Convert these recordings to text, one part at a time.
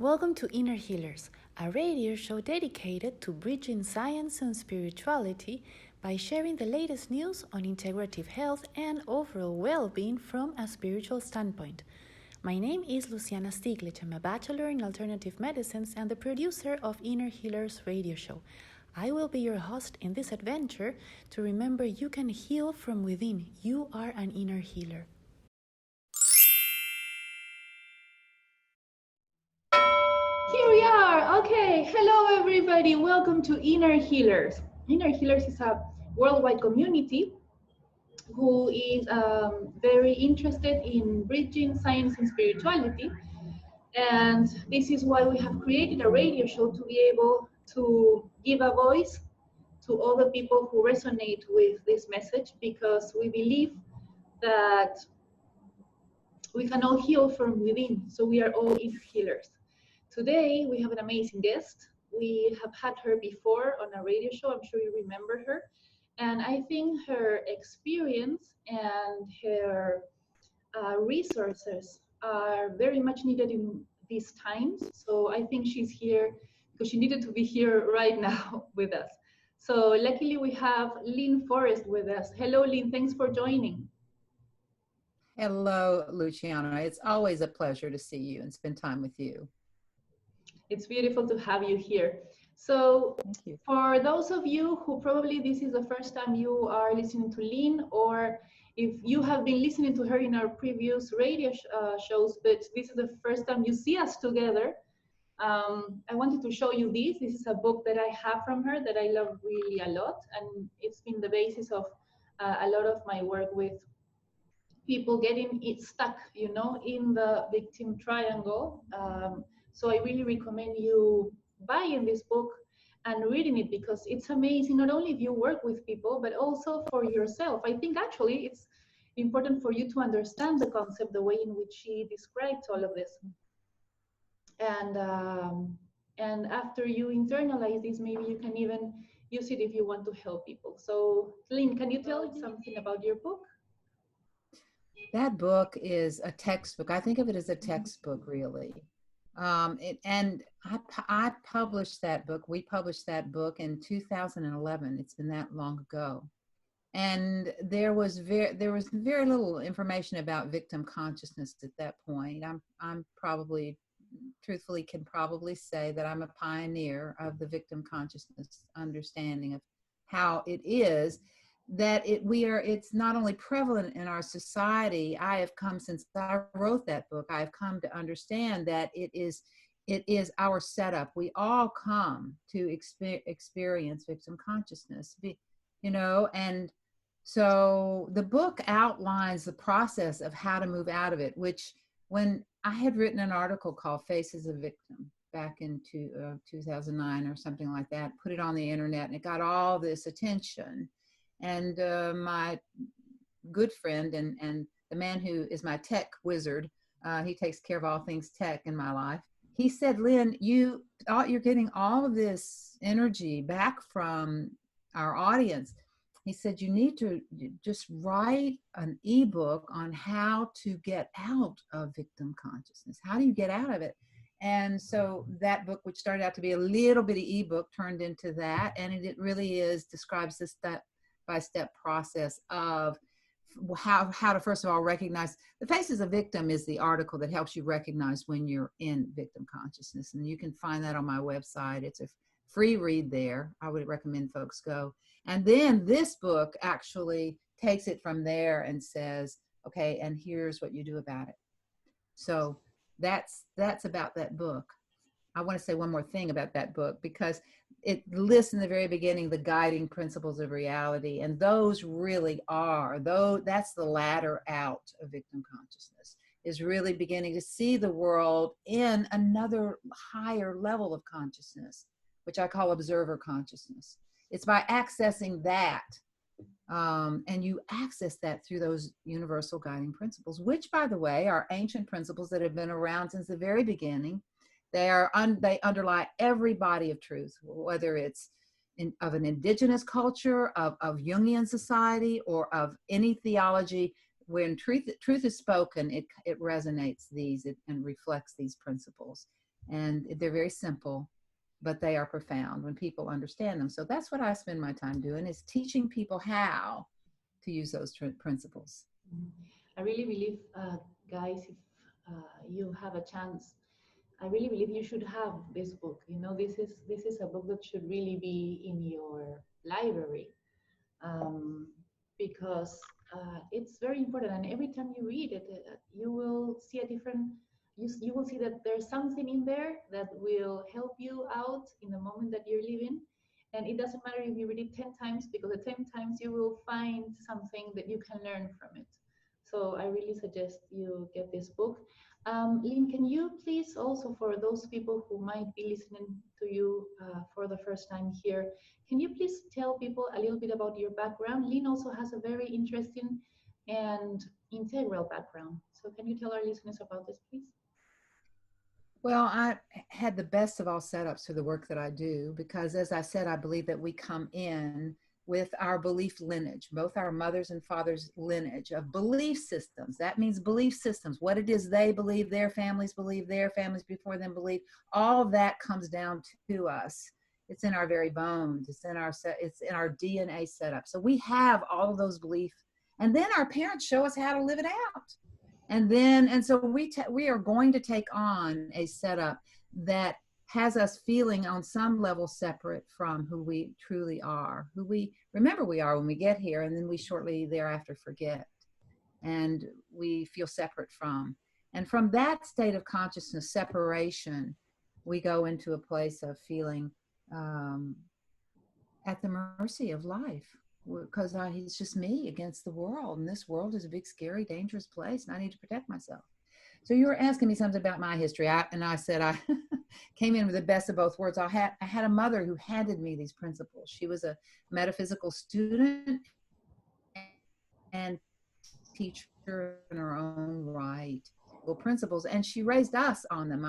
Welcome to Inner Healers, a radio show dedicated to bridging science and spirituality by sharing the latest news on integrative health and overall well-being from a spiritual standpoint. My name is Luciana. I'm a bachelor in alternative medicines and the producer of Inner Healers radio show. I will be your host in this adventure to remember you can heal from within. You are an inner healer. Here we are. Okay. Hello, everybody. Welcome to Inner Healers. Inner Healers is a worldwide community who is very interested in bridging science and spirituality. And this is why we have created a radio show to be able to give a voice to all the people who resonate with this message, because we believe that we can all heal from within. So we are all inner healers. Today, we have an amazing guest. We have had her before on a radio show. I'm sure you remember her. And I think her experience and her resources are very much needed in these times. So I think she's here because she needed to be here right now with us. So luckily we have Lynne Forrest with us. Hello, Lynne. Thanks for joining. Hello, Luciana. It's always a pleasure to see you and spend time with you. It's beautiful to have you here. So for those of you who probably this is the first time you are listening to Lynne, or if you have been listening to her in our previous radio shows, but this is the first time you see us together, I wanted to show you this. This is a book that I have from her that I love really a lot, and it's been the basis of a lot of my work with people getting it stuck, you know, in the victim triangle. So I really recommend you buying this book and reading it, because it's amazing, not only if you work with people, but also for yourself. I think actually it's important for you to understand the concept, the way in which she describes all of this. And after you internalize this, maybe you can even use it if you want to help people. So Lynne, can you tell something about your book? That book is a textbook. I think of it as a textbook, really. And I published that book. We published that book in 2011. It's been that long ago. And there was very little information about victim consciousness at that point. I'm probably, truthfully, can probably say that I'm a pioneer of the victim consciousness understanding of how it is that it's not only prevalent in our society. I have come, since I wrote that book, I have come to understand that it is our setup. We all come to experience victim consciousness, you know, and so the book outlines the process of how to move out of it, which, when I had written an article called Faces of Victim back in 2009 or something like that, put it on the internet, and it got all this attention. And my good friend and the man who is my tech wizard, he takes care of all things tech in my life. He said, Lynne, you're getting all of this energy back from our audience. He said, you need to just write an ebook on how to get out of victim consciousness. How do you get out of it? And so that book, which started out to be a little bitty ebook, turned into that. And it really describes this step-by-step process of how to, first of all, recognize. The Faces of Victim is the article that helps you recognize when you're in victim consciousness. And you can find that on my website. It's a free read there. I would recommend folks go. And then this book actually takes it from there and says, okay, and here's what you do about it. So that's about that book. I want to say one more thing about that book, because it lists in the very beginning the guiding principles of reality, and those really are, that's the ladder out of victim consciousness, is really beginning to see the world in another higher level of consciousness, which I call observer consciousness. It's by accessing that, and you access that through those universal guiding principles, which, by the way, are ancient principles that have been around since the very beginning. They underlie every body of truth, whether it's of an indigenous culture, of Jungian society, or of any theology. When truth is spoken, it resonates and reflects these principles. And they're very simple, but they are profound when people understand them. So that's what I spend my time doing, is teaching people how to use those principles. I really believe, guys, if you have a chance, I really believe you should have this book. You know, this is a book that should really be in your library, um, because it's very important. And every time you read it, you will see a different. You will see that there's something in there that will help you out in the moment that you're living. And it doesn't matter if you read it 10 times, because at 10 times you will find something that you can learn from it. So I really suggest you get this book. Lynn, can you please also, for those people who might be listening to you for the first time here, can you please tell people a little bit about your background? Lynn also has a very interesting and integral background. So can you tell our listeners about this, please? Well, I had the best of all setups for the work that I do because, as I said, I believe that we come in with our belief lineage, both our mother's and father's lineage of belief systems. That means belief systems, what it is they believe, their families before them believe, all that comes down to us. It's in our very bones. It's in our DNA setup. So we have all of those beliefs, and then our parents show us how to live it out. And so we are going to take on a setup that has us feeling on some level separate from who we truly are, who we remember we are when we get here, and then we shortly thereafter forget, and we feel separate from. And from that state of consciousness separation, we go into a place of feeling at the mercy of life, because it's just me against the world, and this world is a big, scary, dangerous place, and I need to protect myself. So you were asking me something about my history, and I said I came in with the best of both worlds. I had a mother who handed me these principles. She was a metaphysical student and teacher in her own right. Well, principles, and she raised us on them.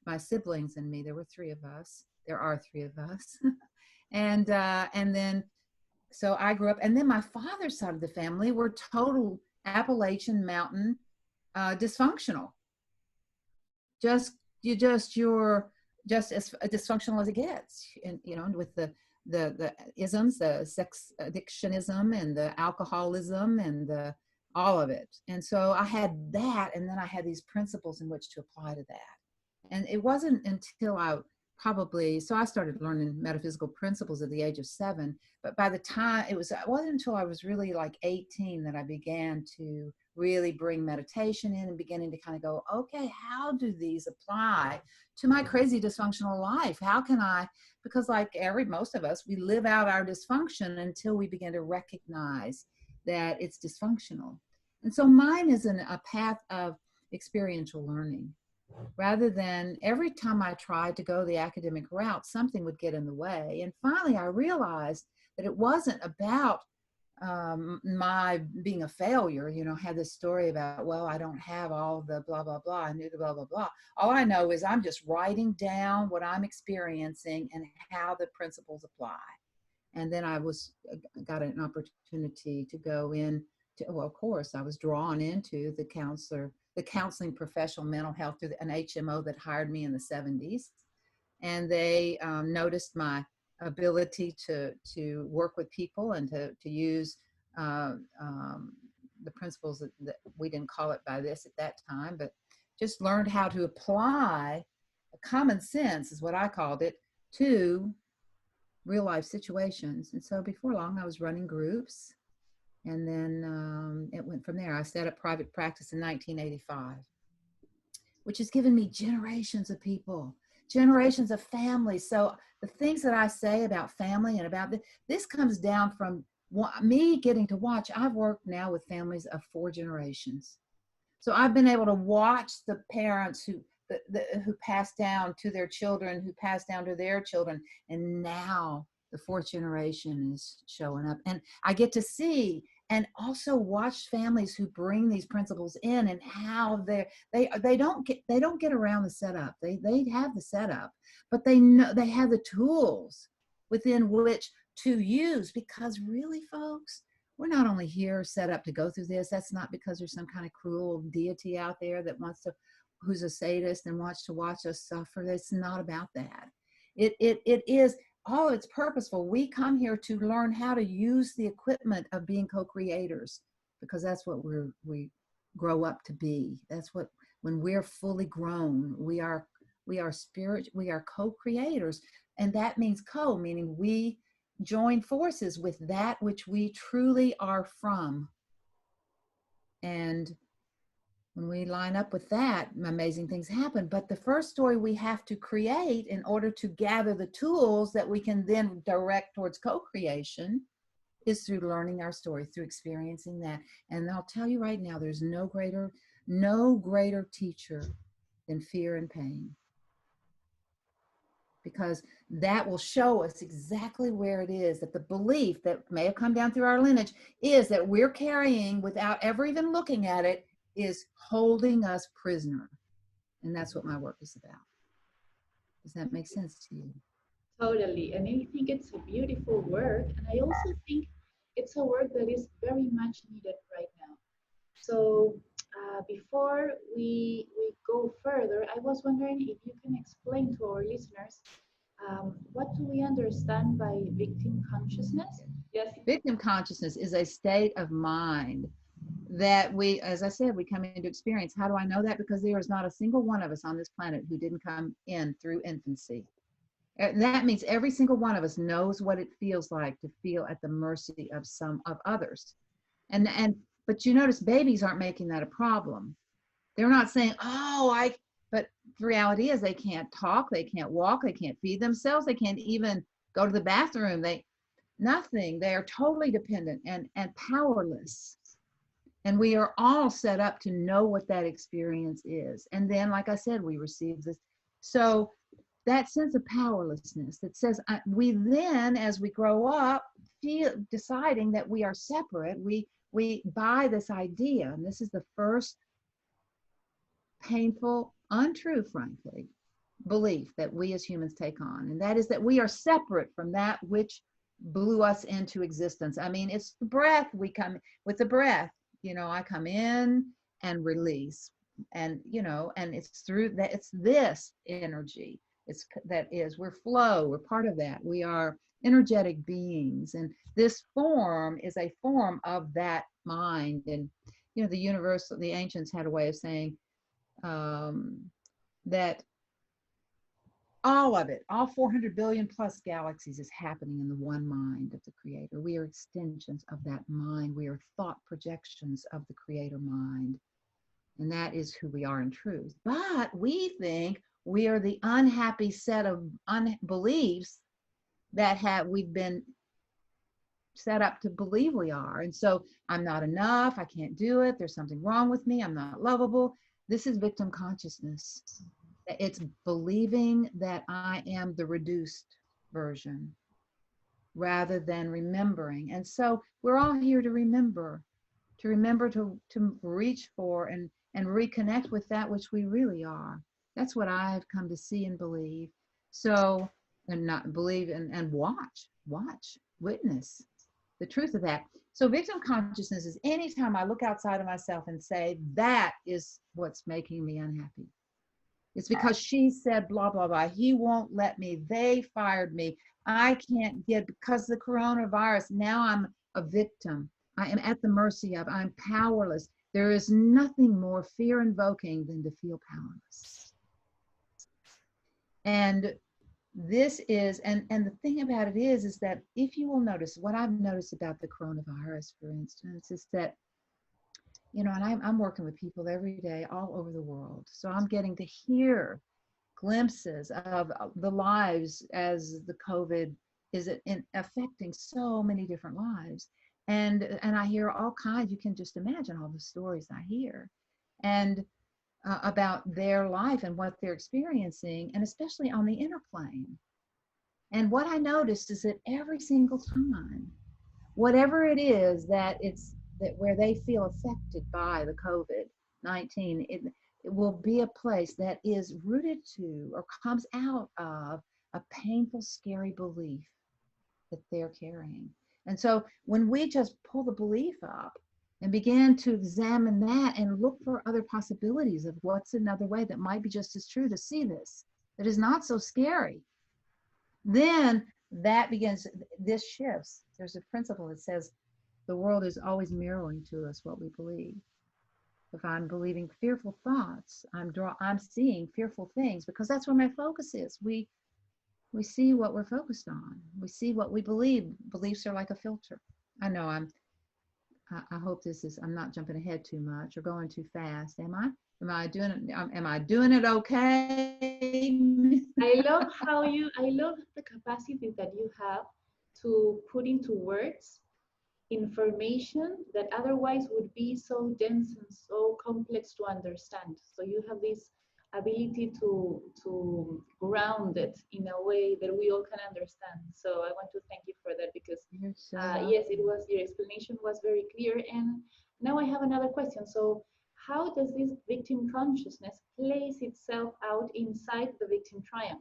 My siblings and me. There were three of us. There are three of us, and then so I grew up, and then my father's side of the family were total Appalachian Mountain dysfunctional. You're just as dysfunctional as it gets, and with the isms, the sex addictionism and the alcoholism and the all of it. And so I had that, and then I had these principles in which to apply to that. And it wasn't until I started learning metaphysical principles at the age of 7, but by the time it wasn't until I was really like 18 that I began to really bring meditation in and beginning to kind of go, okay, how do these apply to my crazy dysfunctional life? How can I, because like most of us, we live out our dysfunction until we begin to recognize that it's dysfunctional. And so mine is a path of experiential learning. Rather than every time I tried to go the academic route, something would get in the way. And finally, I realized that it wasn't about my being a failure. I had this story about, well, I don't have all the blah, blah, blah. I knew the blah, blah, blah. All I know is I'm just writing down what I'm experiencing and how the principles apply. And then I got an opportunity to go in to, well, of course, I was drawn into the counseling professional mental health through an HMO that hired me in the 70s. And they noticed my ability to work with people and to use the principles that we didn't call it by this at that time, but just learned how to apply common sense, is what I called it, to real life situations. And so before long, I was running groups. And then it went from there. I set up private practice in 1985, which has given me generations of people, generations of families. So the things that I say about family and about this comes down from me getting to watch. I've worked now with families of 4 generations. So I've been able to watch the parents who passed down to their children, who passed down to their children. And now the 4th generation is showing up. And I get to see and also watch families who bring these principles in, and how they don't get around the setup. They have the setup, but they know they have the tools within which to use, because really, folks, we're not only here set up to go through this. That's not because there's some kind of cruel deity out there that wants to. who's a sadist and wants to watch us suffer. It's not about that. It is all, it's purposeful. We come here to learn how to use the equipment of being co-creators, because that's what we grow up to be. That's what, when we're fully grown, we are spirit, we are co-creators. And that means co, meaning we join forces with that which we truly are from. And when we line up with that, amazing things happen. But the first story we have to create in order to gather the tools that we can then direct towards co-creation is through learning our story, through experiencing that. And I'll tell you right now, there's no greater teacher than fear and pain, because that will show us exactly where it is that the belief that may have come down through our lineage is that we're carrying without ever even looking at it is holding us prisoner. And that's what my work is about. Does that make sense to you? Totally. And I think it's a beautiful work. And I also think it's a work that is very much needed right now. So before we go further, I was wondering if you can explain to our listeners what do we understand by victim consciousness? Yes. Victim consciousness is a state of mind that we, as I said, we come into experience. How do I know that? Because there is not a single one of us on this planet who didn't come in through infancy. And that means every single one of us knows what it feels like to feel at the mercy of some of others. But you notice babies aren't making that a problem. They're not saying, but the reality is they can't talk, they can't walk, they can't feed themselves, they can't even go to the bathroom. Nothing. They are totally dependent and powerless. And we are all set up to know what that experience is. And then, like I said, we receive this. So that sense of powerlessness that says we then, as we grow up, feel deciding that we are separate, we buy this idea, and this is the first painful, untrue, frankly, belief that we as humans take on, and that is that we are separate from that which blew us into existence. I mean, it's the breath. We come with the breath, I come in and release, and and it's through that, it's this energy, we're flow, we're part of that, we are energetic beings, and this form is a form of that mind. And the ancients had a way of saying that all of it, all 400 billion plus galaxies is happening in the one mind of the creator. We are extensions of that mind. We are thought projections of the creator mind. And that is who we are in truth. But we think we are the unhappy set of beliefs that we've been set up to believe we are. And so I'm not enough. I can't do it. There's something wrong with me. I'm not lovable. This is victim consciousness. It's believing that I am the reduced version rather than remembering. And so we're all here to remember to reach for and reconnect with that which we really are. That's what I've come to see and believe. So, and not believe and watch, witness the truth of that. So victim consciousness is anytime I look outside of myself and say, that is what's making me unhappy. It's because she said blah, blah, blah. He won't let me. They fired me. I can't get, because the coronavirus, now I'm a victim. I am at the mercy of, I'm powerless. There is nothing more fear invoking than to feel powerless. And this is, and the thing about it is that if you will notice, what I've noticed about the coronavirus, for instance, is that, and I'm working with people every day all over the world. So I'm getting to hear glimpses of the lives as the COVID is affecting so many different lives. And I hear all kinds, you can just imagine all the stories I hear and about their life and what they're experiencing, and especially on the inner plane. And what I noticed is that every single time, whatever it is that where they feel affected by the COVID-19, it will be a place that is rooted to or comes out of a painful, scary belief that they're carrying. And so when we just pull the belief up and begin to examine that and look for other possibilities of what's another way that might be just as true, to see this, that is not so scary. Then that begins, this shifts. There's a principle that says the world is always mirroring to us what we believe. If I'm believing fearful thoughts, I'm seeing fearful things, because that's where my focus is. We see what we're focused on. We see what we believe. Beliefs are like a filter. I know I hope this is, I'm not jumping ahead too much or going too fast. Am I? Am I doing it okay? I love the capacity that you have to put into words information that otherwise would be so dense and so complex to understand. So you have this ability to ground it in a way that we all can understand. So I want to thank you for that, because You're so yes, it was, your explanation was very clear. And now I have another question. So how does this victim consciousness place itself out inside the victim triangle?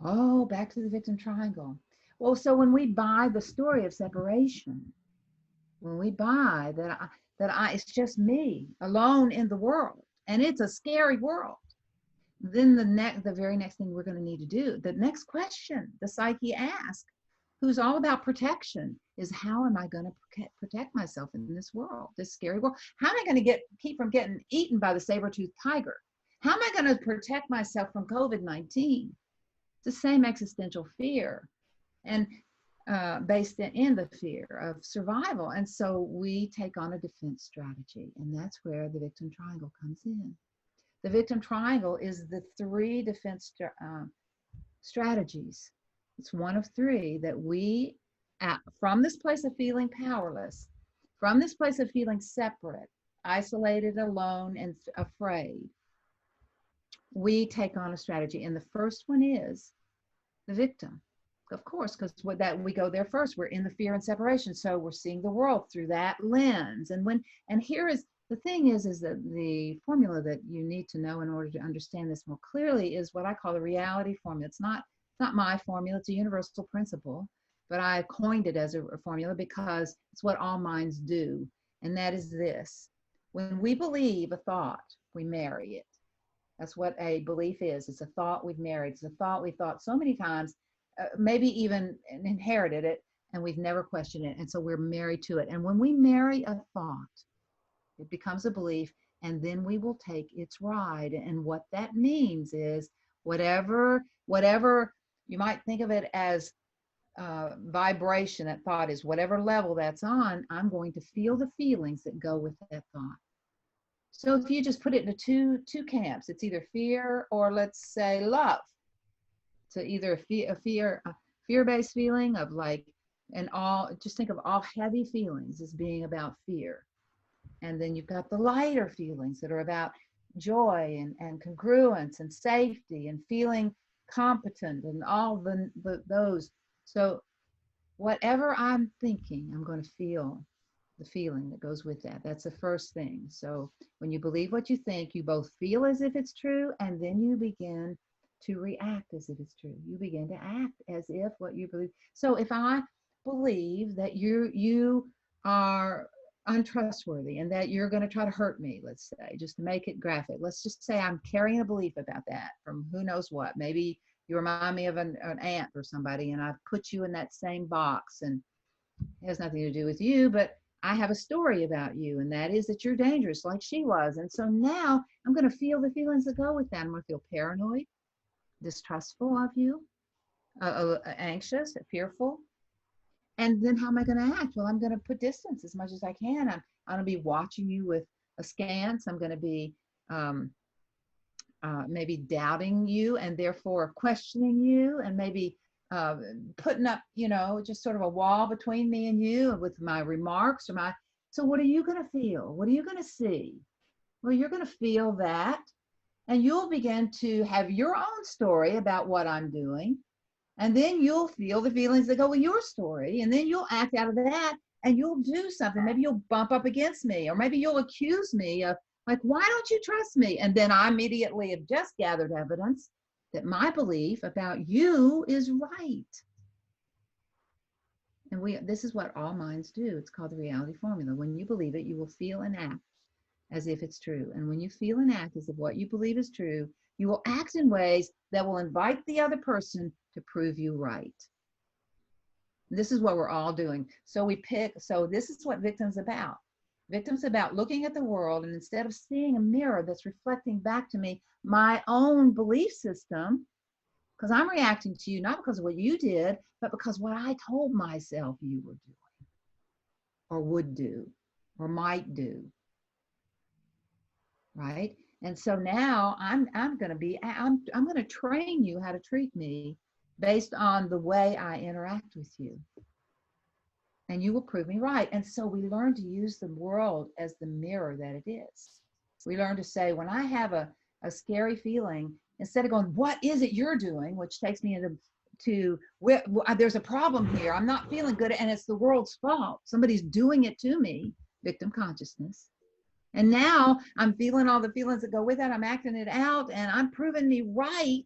Oh, back to the victim triangle. Well, so when we buy the story of separation, when we buy that it's just me alone in the world, and it's a scary world, then the very next thing we're going to need to do, the next question the psyche asks, who's all about protection, is how am I going to protect myself in this world, this scary world? How am I going to keep from getting eaten by the saber-toothed tiger? How am I going to protect myself from COVID-19? It's the same existential fear, and based in the fear of survival. And so we take on a defense strategy, and that's where the victim triangle comes in. The victim triangle is the 3 defense strategies. It's one of 3 that we, from this place of feeling powerless, from this place of feeling separate, isolated, alone, and afraid, we take on a strategy. And the first one is the victim, of course, because we go there first. We're in the fear and separation, so we're seeing the world through that lens. And here is the thing is that the formula that you need to know in order to understand this more clearly is what I call the reality formula. It's not my formula, it's a universal principle, but I coined it as a formula because it's what all minds do. And that is this: when we believe a thought, we marry it. That's what a belief is. It's a thought we've married. It's a thought we thought so many times, maybe even inherited it, and we've never questioned it. And so we're married to it. And when we marry a thought, it becomes a belief, and then we will take its ride. And what that means is whatever you might think of it as vibration, that thought is, whatever level that's on, I'm going to feel the feelings that go with that thought. So if you just put it into two camps, it's either fear or, let's say, love. So either a fear-based feeling of like, and all, just think of all heavy feelings as being about fear. And then you've got the lighter feelings that are about joy and congruence and safety and feeling competent and all those. So whatever I'm thinking, I'm going to feel the feeling that goes with that. That's the first thing. So when you believe what you think, you both feel as if it's true, and then you begin to react as if it's true. You begin to act as if what you believe. So if I believe that you are untrustworthy and that you're going to try to hurt me, let's say, just to make it graphic, let's just say I'm carrying a belief about that from who knows what. Maybe you remind me of an aunt or somebody, and I've put you in that same box, and it has nothing to do with you, but I have a story about you, and that is that you're dangerous like she was. And so now I'm going to feel the feelings that go with that. I'm going to feel paranoid, distrustful of you, anxious, fearful. And then how am I going to act? Well, I'm going to put distance as much as I can. I'm going to be watching you with askance. I'm going to be maybe doubting you and therefore questioning you, and maybe putting up, just sort of a wall between me and you with my remarks so what are you going to feel? What are you going to see? Well, you're going to feel that, and you'll begin to have your own story about what I'm doing. And then you'll feel the feelings that go with your story, and then you'll act out of that, and you'll do something. Maybe you'll bump up against me, or maybe you'll accuse me of, like, why don't you trust me? And then I immediately have just gathered evidence that my belief about you is right. And this is what all minds do. It's called the reality formula. When you believe it, you will feel and act as if it's true. And when you feel and act as if what you believe is true, you will act in ways that will invite the other person to prove you right. This is what we're all doing. So this is what victim's about. Victim's about looking at the world, and instead of seeing a mirror that's reflecting back to me my own belief system, because I'm reacting to you not because of what you did, but because what I told myself you were doing or would do or might do. Right? And so now I'm going to train you how to treat me based on the way I interact with you. And you will prove me right. And so we learn to use the world as the mirror that it is. We learn to say, when I have a scary feeling, instead of going, what is it you're doing? Which takes me there's a problem here. I'm not feeling good. And it's the world's fault. Somebody's doing it to me, victim consciousness. And now I'm feeling all the feelings that go with that. I'm acting it out and I'm proving me right.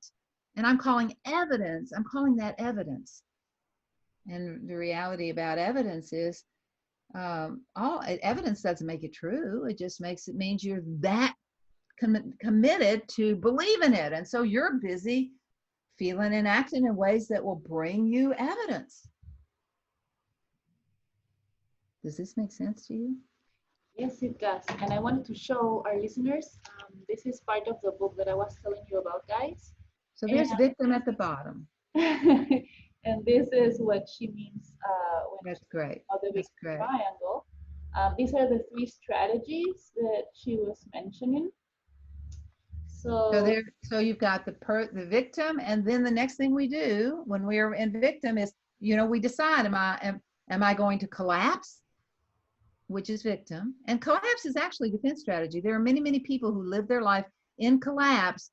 And I'm calling evidence. I'm calling that evidence. And the reality about evidence is all evidence doesn't make it true. It just means you're that committed to believe in it. And so you're busy feeling and acting in ways that will bring you evidence. Does this make sense to you? Yes, it does. And I wanted to show our listeners, this is part of the book that I was telling you about, guys. So there's victim at the bottom. And this is what she means when That's great. about the That's victim great. triangle. These are the 3 strategies that she was mentioning. So you've got the victim, and then the next thing we do when we're in victim is, we decide, am I going to collapse, which is victim, and collapse is actually defense strategy. There are many people who live their life in collapse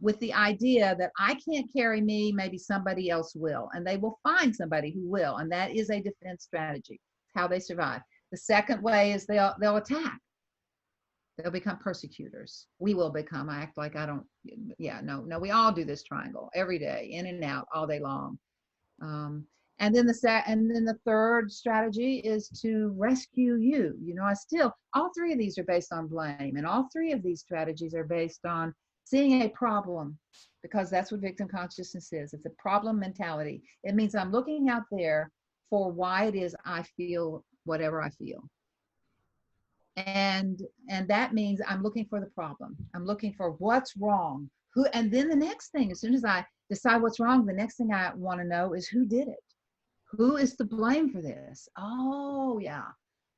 with the idea that I can't carry me, maybe somebody else will, and they will find somebody who will, and that is a defense strategy. It's how they survive. The second way is they'll attack. They'll become persecutors. We will become. I act like I don't. Yeah, no. We all do this triangle every day, in and out, all day long. And then the third strategy is to rescue you. All 3 of these are based on blame, and all 3 of these strategies are based on seeing a problem, because that's what victim consciousness is. It's a problem mentality. It means I'm looking out there for why it is I feel whatever I feel. And that means I'm looking for the problem. I'm looking for what's wrong. And then the next thing, as soon as I decide what's wrong, the next thing I want to know is who did it? Who is to blame for this? Oh, yeah.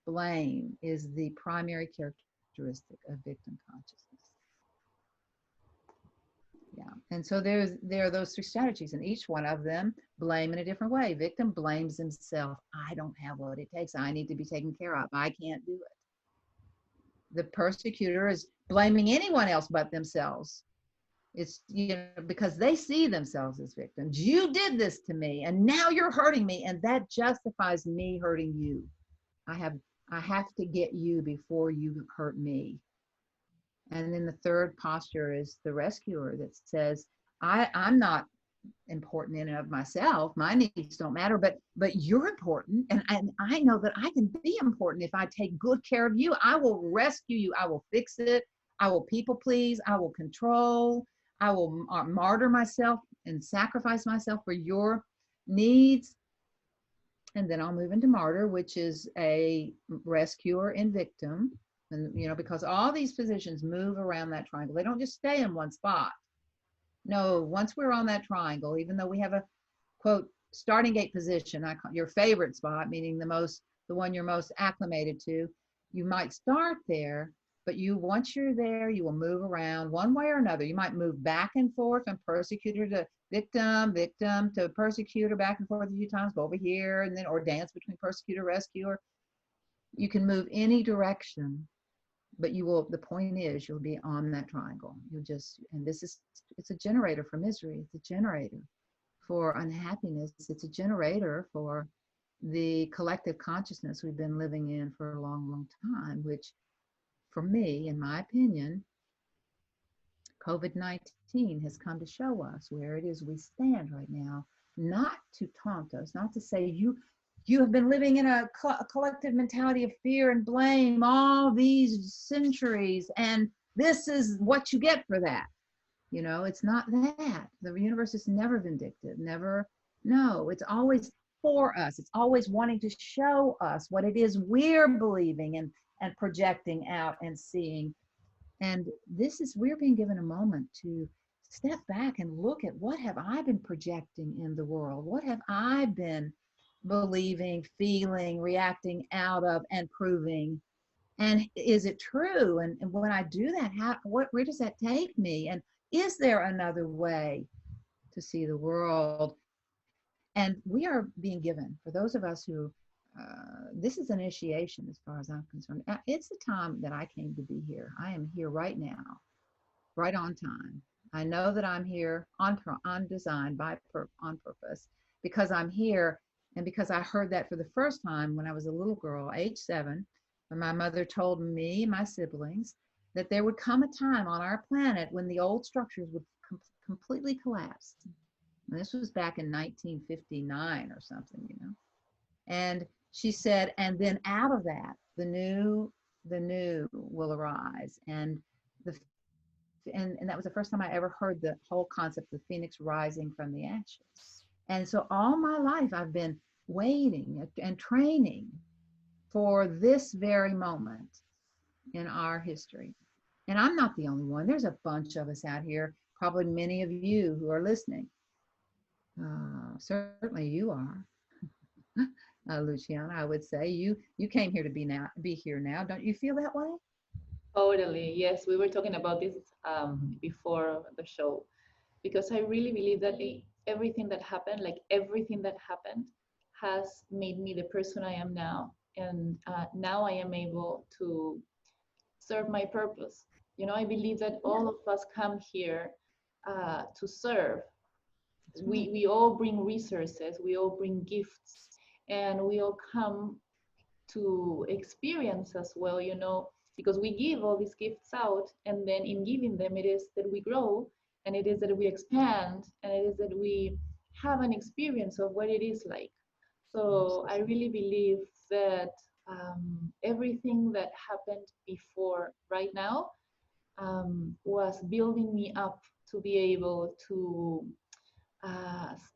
Blame is the primary characteristic of victim consciousness. Yeah. And so there are those 3 strategies, and each one of them blame in a different way. Victim blames himself. I don't have what it takes. I need to be taken care of. I can't do it. The persecutor is blaming anyone else but themselves. It's, because they see themselves as victims. You did this to me, and now you're hurting me, and that justifies me hurting you. I have to get you before you hurt me. And then the third posture is the rescuer that says, I'm not important in and of myself. My needs don't matter, but you're important, and I know that I can be important if I take good care of you. I will rescue you. I will fix it. I will people please. I will control. I will martyr myself and sacrifice myself for your needs. And then I'll move into martyr, which is a rescuer and victim. And because all these positions move around that triangle. They don't just stay in one spot. No, once we're on that triangle, even though we have a, quote, starting gate position, your favorite spot, meaning the one you're most acclimated to, you might start there, but once you're there, you will move around one way or another. You might move back and forth from persecutor to victim to persecutor, back and forth a few times, go over here, and then, or dance between persecutor, rescuer. You can move any direction. But the point is, you'll be on that triangle. It's a generator for misery. It's a generator for unhappiness. It's a generator for the collective consciousness we've been living in for a long time, which, for me, in my opinion, COVID-19 has come to show us where it is we stand right now, not to taunt us, not to say, you you have been living in a collective mentality of fear and blame all these centuries, and this is what you get for that. You know, it's not that. The universe is never vindictive, never. No, it's always for us. It's always wanting to show us what it is we're believing and projecting out and seeing. And this is, we're being given a moment to step back and look at, what have I been projecting in the world? What have I been believing, feeling, reacting out of, and proving? And is it true? And when I do that, where does that take me? And is there another way to see the world? And we are being given, for those of us who, this is initiation as far as I'm concerned. It's the time that I came to be here. I am here right now, right on time. I know that I'm here on design, on purpose, because I'm here, and because I heard that for the first time when I was a little girl, age 7, when my mother told me and my siblings that there would come a time on our planet when the old structures would completely collapse. And this was back in 1959 or something, you know. And she said, and then out of that, the new will arise. And that was the first time I ever heard the whole concept of the phoenix rising from the ashes. And so all my life I've been waiting and training for this very moment in our history. And I'm not the only one. There's a bunch of us out here, probably many of you who are listening. Certainly you are. Luciana, I would say you came here to be here now. Don't you feel that way? Totally. Yes, we were talking about this before the show, because I really believe that everything that happened, like everything that happened, has made me the person I am now. And now I am able to serve my purpose. You know, I believe that all of us come here to serve. We all bring resources, we all bring gifts, and we all come to experience as well, you know, because we give all these gifts out, and then in giving them, it is that we grow, and it is that we expand, and it is that we have an experience of what it is like. So I really believe that everything that happened before right now was building me up to be able to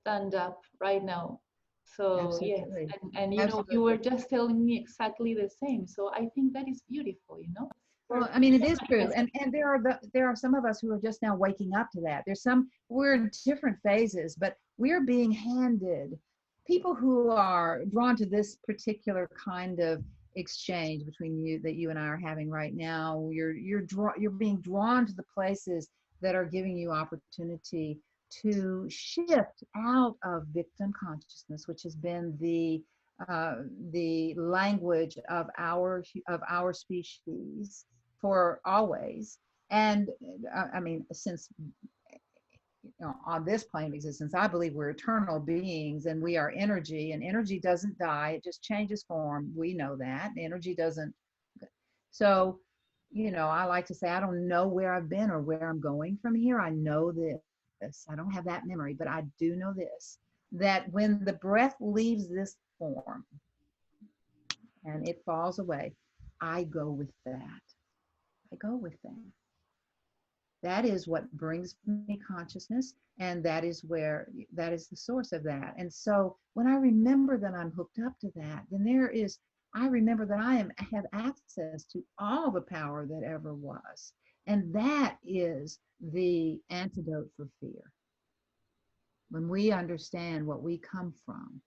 stand up right now. So yes, Absolutely. and you know, you were Absolutely. just telling me exactly the same. So I think that is beautiful, you know. Well, I mean, it is true, and there are some of us who are just now waking up to that. We're in different phases, but we're being handed people who are drawn to this particular kind of exchange between you and I are having right now. You're being drawn to the places that are giving you opportunity to shift out of victim consciousness, which has been the language of our species for always. And I mean, since, you know, on this plane of existence, I believe we're eternal beings, and we are energy, and energy doesn't die, it just changes form. We know that energy doesn't. So, you know, I like to say, I don't know where I've been or where I'm going from here. I know this. I don't have that memory, but I do know this, that when the breath leaves this form and it falls away, I go with that. I go with that. That is what brings me consciousness, and that is the source of that. And so when I remember that I'm hooked up to that, then I remember that I have access to all the power that ever was. And that is the antidote for fear. When we understand what we come from,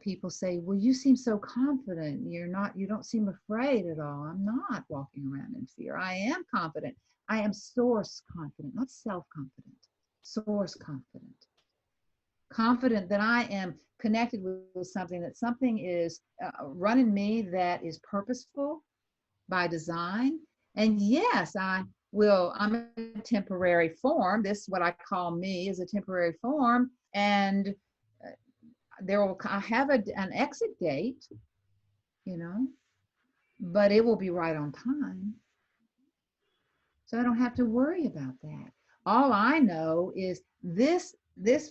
people say, well, you seem so confident. You don't seem afraid at all. I'm not walking around in fear. I am confident. I am source confident, not self-confident, source confident. Confident that I am connected with something, that something is running me that is purposeful by design. And yes, I'm a temporary form. This, what I call me, is a temporary form. And I have an exit date, you know, but it will be right on time. So I don't have to worry about that. All I know is this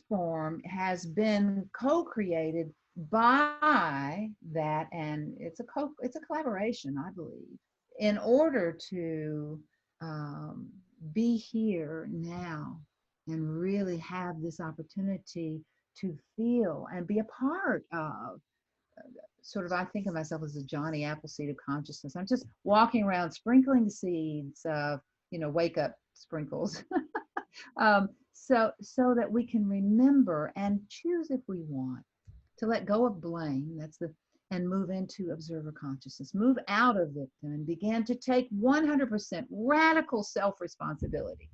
form has been co-created by that, and it's a collaboration, I believe, in order to um, be here now and really have this opportunity to feel and be a part of sort of, I think of myself as a Johnny Appleseed of consciousness. I'm just walking around sprinkling seeds of, wake up sprinkles. So that we can remember and choose, if we want, to let go of blame. And move into observer consciousness, move out of victim and begin to take 100% radical self-responsibility,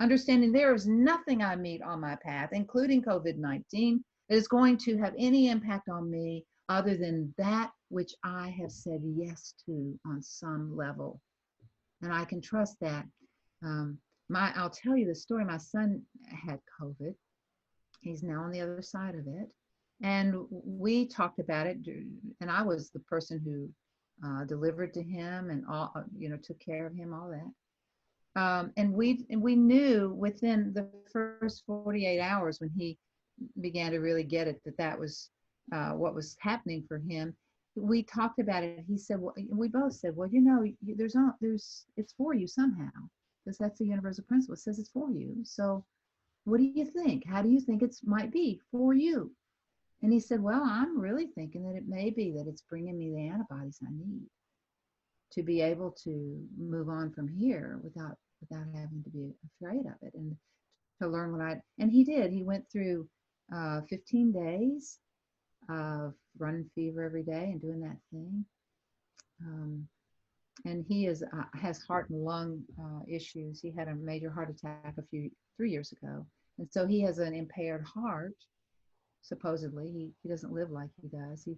understanding there is nothing I meet on my path, including COVID-19, that is going to have any impact on me other than that which I have said yes to on some level. And I can trust that. I'll tell you the story. My son had COVID. He's now on the other side of it. And we talked about it, and I was the person who delivered to him and all, took care of him, all that. And we knew within the first 48 hours, when he began to really get it, that was what was happening for him. We talked about it. He said, well, we both said, well, it's for you somehow, because that's the universal principle. It says it's for you. So what do you think? How do you think it might be for you? And he said, well, I'm really thinking that it may be that it's bringing me the antibodies I need to be able to move on from here without having to be afraid of it, and to learn and he did. He went through 15 days of running fever every day and doing that thing. And he has heart and lung issues. He had a major heart attack 3 years ago. And so he has an impaired heart, supposedly. He doesn't live like he does. And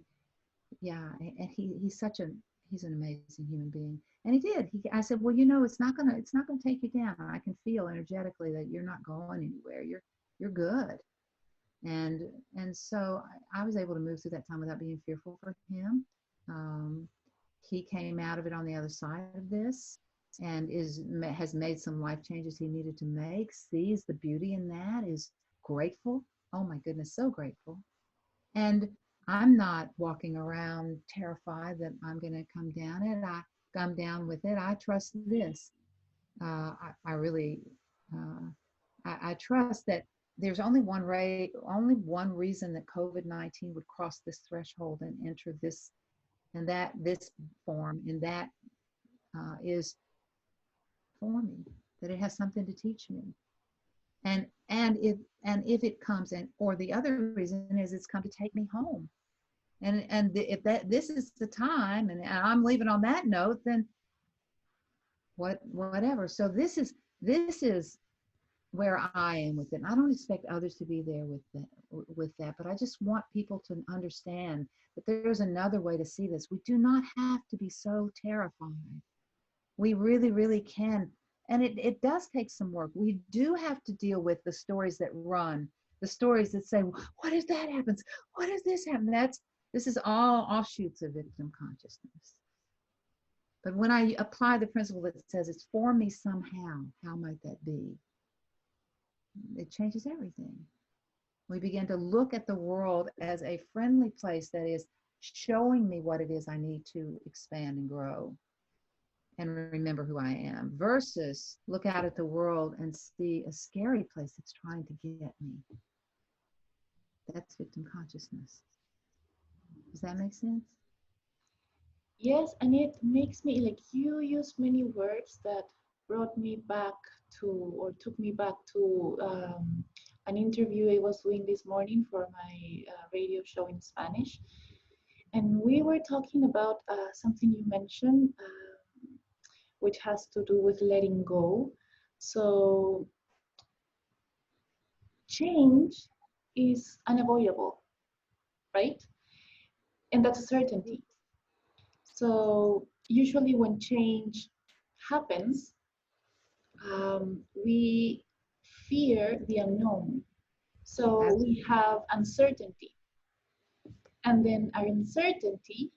he's an amazing human being. And he did. I said, well, it's not gonna take you down. I can feel energetically that you're not going anywhere. You're good. And so I was able to move through that time without being fearful for him. He came out of it on the other side of this, and has made some life changes he needed to make, sees the beauty in that, is grateful. Oh my goodness, so grateful. And I'm not walking around terrified that I'm going to come down it. I'm down with it. I trust this. I really, I trust that there's only one reason that COVID-19 would cross this threshold and enter this form, and that is for me, that it has something to teach me. And if it comes in, or the other reason is it's come to take me home. And if this is the time, and I'm leaving on that note, then whatever. So this is where I am with it. And I don't expect others to be there with that, but I just want people to understand that there's another way to see this. We do not have to be so terrified. We really, really can. And it does take some work. We do have to deal with the stories that run, the stories that say, what if that happens? What if this happens? This is all offshoots of victim consciousness. But when I apply the principle that says it's for me somehow, how might that be? It changes everything. We begin to look at the world as a friendly place that is showing me what it is I need to expand and grow and remember who I am, versus look out at the world and see a scary place that's trying to get me. That's victim consciousness. Does that make sense? Yes, and it makes me, like, you use many words that brought me back to, or took me back to an interview I was doing this morning for my radio show in Spanish. And we were talking about something you mentioned, which has to do with letting go. So change is unavoidable, right? And that's a certainty. So usually when change happens, we fear the unknown. So we have uncertainty. And then our uncertainty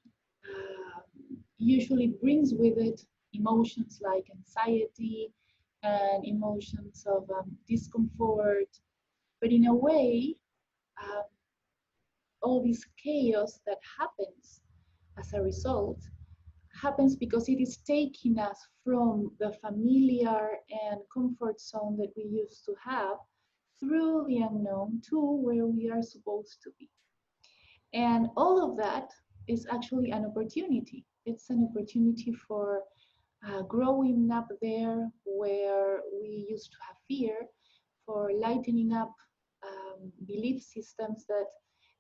usually brings with it emotions like anxiety and emotions of discomfort. But in a way, all this chaos that happens as a result happens because it is taking us from the familiar and comfort zone that we used to have through the unknown to where we are supposed to be. And all of that is actually an opportunity. It's an opportunity for growing up there where we used to have fear, for lightening up belief systems that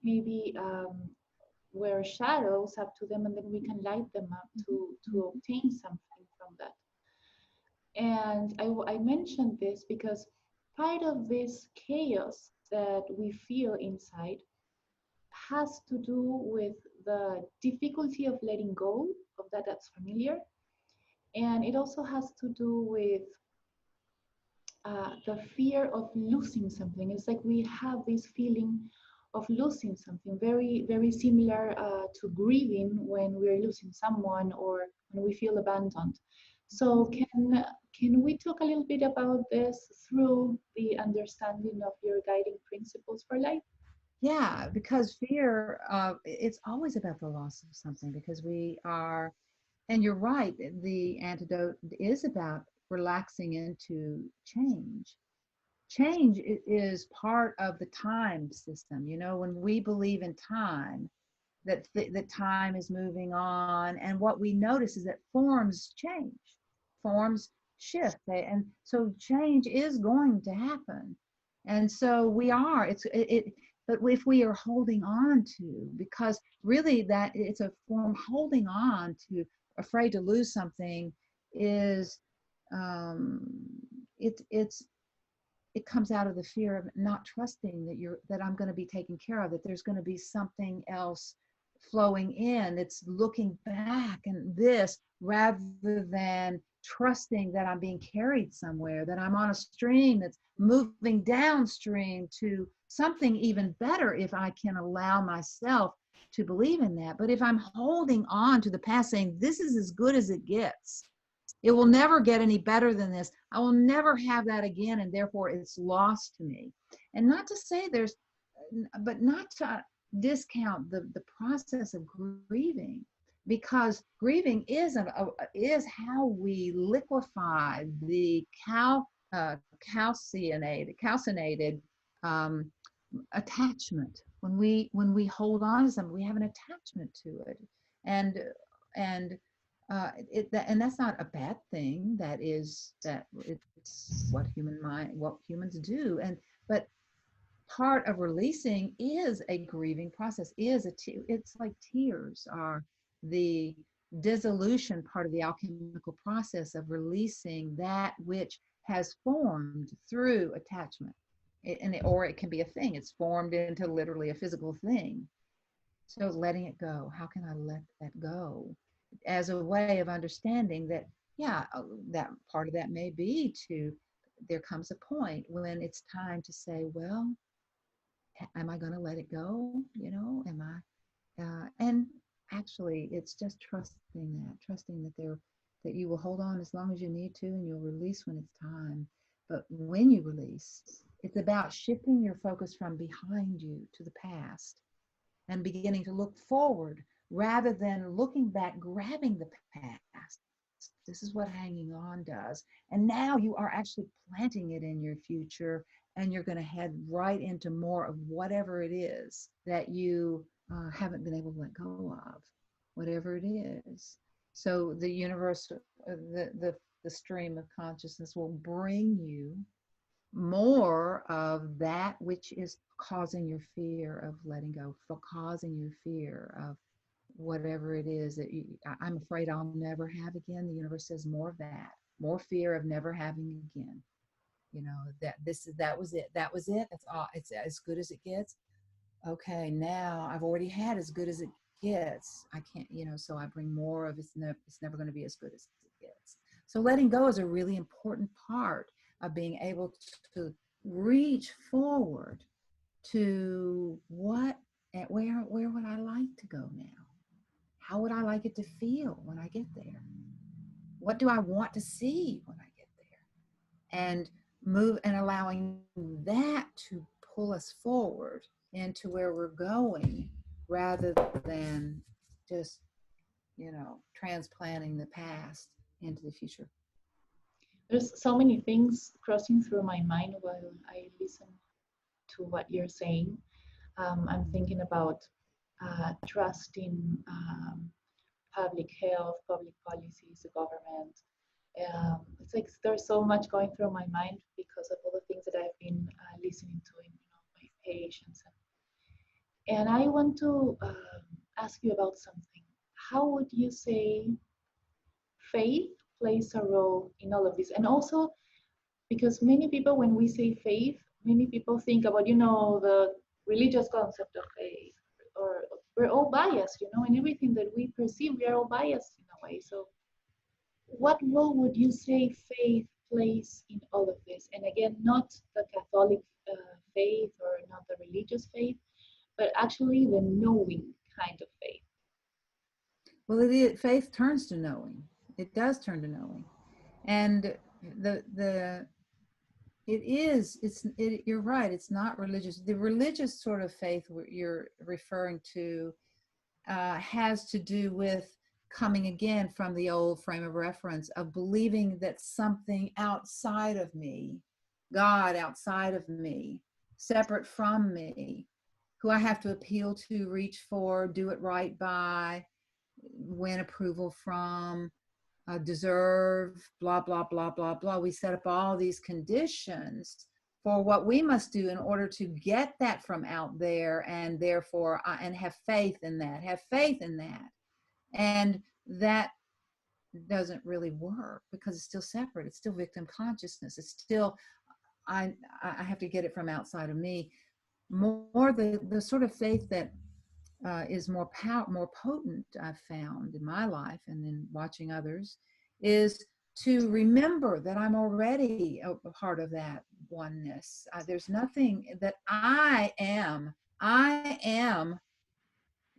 maybe were shadows up to them, and then we can light them up to obtain something from that. And I mentioned this because part of this chaos that we feel inside has to do with the difficulty of letting go of that that's familiar. And it also has to do with the fear of losing something. It's like we have this feeling of losing something, very, very similar to grieving when we're losing someone or when we feel abandoned. So can we talk a little bit about this through the understanding of your guiding principles for life? Yeah, because fear, it's always about the loss of something because we are, and you're right, the antidote is about relaxing into change. Change is part of the time system. You know, when we believe in time, that time is moving on, and what we notice is that forms change, forms shift, and so change is going to happen. And so we are, but if we are holding on to, because really that it's a form, holding on to, afraid to lose something is, um it's it comes out of the fear of not trusting that I'm going to be taken care of, that there's going to be something else flowing in. It's looking back and this, rather than trusting that I'm being carried somewhere, that I'm on a stream that's moving downstream to something even better, if I can allow myself to believe in that. But if I'm holding on to the past, saying this is as good as it gets, it will never get any better than this, I will never have that again, and therefore it's lost to me. And not to say but not to discount the process of grieving, because grieving is how we liquefy the calcinated um, attachment. When we hold on to something, we have an attachment to it, and and and that's not a bad thing. That it's what humans do. And but part of releasing is a grieving process. It's like tears are the dissolution part of the alchemical process of releasing that which has formed through attachment. Or it can be a thing. It's formed into literally a physical thing. So letting it go. How can I let that go? As a way of understanding that, yeah, that part of that may be to, there comes a point when it's time to say, well, am I going to let it go? You know, am I? And actually, it's just trusting that you will hold on as long as you need to, and you'll release when it's time. But when you release, it's about shifting your focus from behind you to the past and beginning to look forward rather than looking back, grabbing the past. This is what hanging on does. And now you are actually planting it in your future, and you're going to head right into more of whatever it is that you haven't been able to let go of, whatever it is. So the universe, the stream of consciousness will bring you more of that which is causing your fear of letting go, for causing your fear of whatever it is that I'm afraid I'll never have again. The universe says more of that, more fear of never having again. You know, that was it. That was it. That's all. It's as good as it gets. Okay, now I've already had as good as it gets. I can't, so I bring more of it's never going to be as good as it gets. So letting go is a really important part of being able to reach forward to where would I like to go now? How would I like it to feel when I get there? What do I want to see when I get there? And move and allowing that to pull us forward into where we're going rather than just, transplanting the past into the future. There's so many things crossing through my mind while I listen to what you're saying. I'm thinking about trust in public health, public policies, the government. It's like there's so much going through my mind because of all the things that I've been listening to in my patients. And I want to ask you about something. How would you say faith plays a role in all of this? And also, because many people, when we say faith, many people think about, the religious concept of faith, or we're all biased, in everything that we perceive, we are all biased in a way. So what role would you say faith plays in all of this? And again, not the Catholic faith or not the religious faith, but actually the knowing kind of faith. Well, faith turns to knowing. It does turn to knowing. And you're right, it's not religious. The religious sort of faith you're referring to has to do with coming again from the old frame of reference of believing that something outside of me, God outside of me, separate from me, who I have to appeal to, reach for, do it right by, win approval from, deserve, blah, blah, blah, blah, blah. We set up all these conditions for what we must do in order to get that from out there, and therefore, and have faith in that, And that doesn't really work because it's still separate. It's still victim consciousness. It's still, I have to get it from outside of me. More the sort of faith that is more potent, I've found in my life and in watching others, is to remember that I'm already a part of that oneness. There's nothing that I am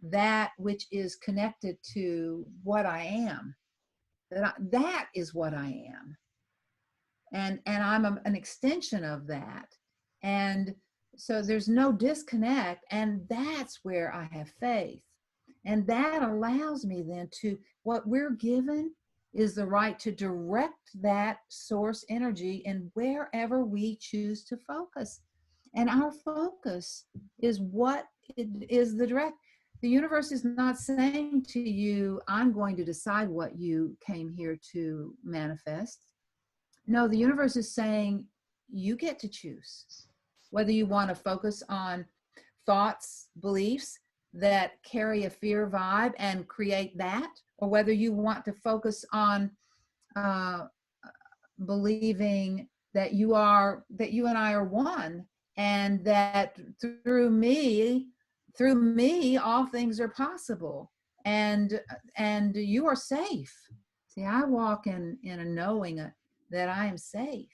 that which is connected to what I am. That is what I am. And I'm an extension of that. And so there's no disconnect, and that's where I have faith. And that allows me then to, what we're given is the right to direct that source energy in wherever we choose to focus. And our focus is what is the direct. The universe is not saying to you, I'm going to decide what you came here to manifest. No, the universe is saying you get to choose whether you want to focus on thoughts, beliefs that carry a fear vibe and create that, or whether you want to focus on believing that you and I are one, and that through me, all things are possible, and you are safe. See, I walk in a knowing that I am safe.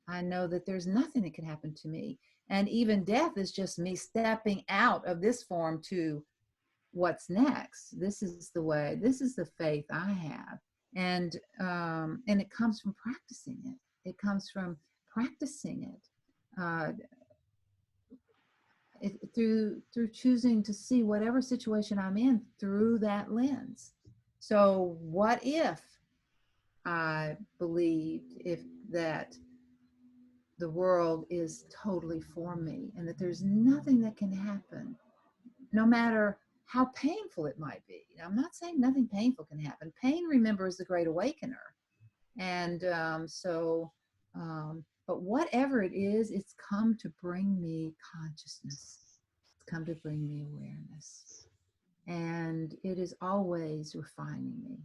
I know that there's nothing that can happen to me. And even death is just me stepping out of this form to what's next. This is the faith I have. And it comes from practicing it. It comes from practicing through choosing to see whatever situation I'm in through that lens. So what if I believed that the world is totally for me, and that there's nothing that can happen, no matter how painful it might be. Now, I'm not saying nothing painful can happen. Pain, remember, is the great awakener. And but whatever it is, it's come to bring me consciousness. It's come to bring me awareness. And it is always refining me.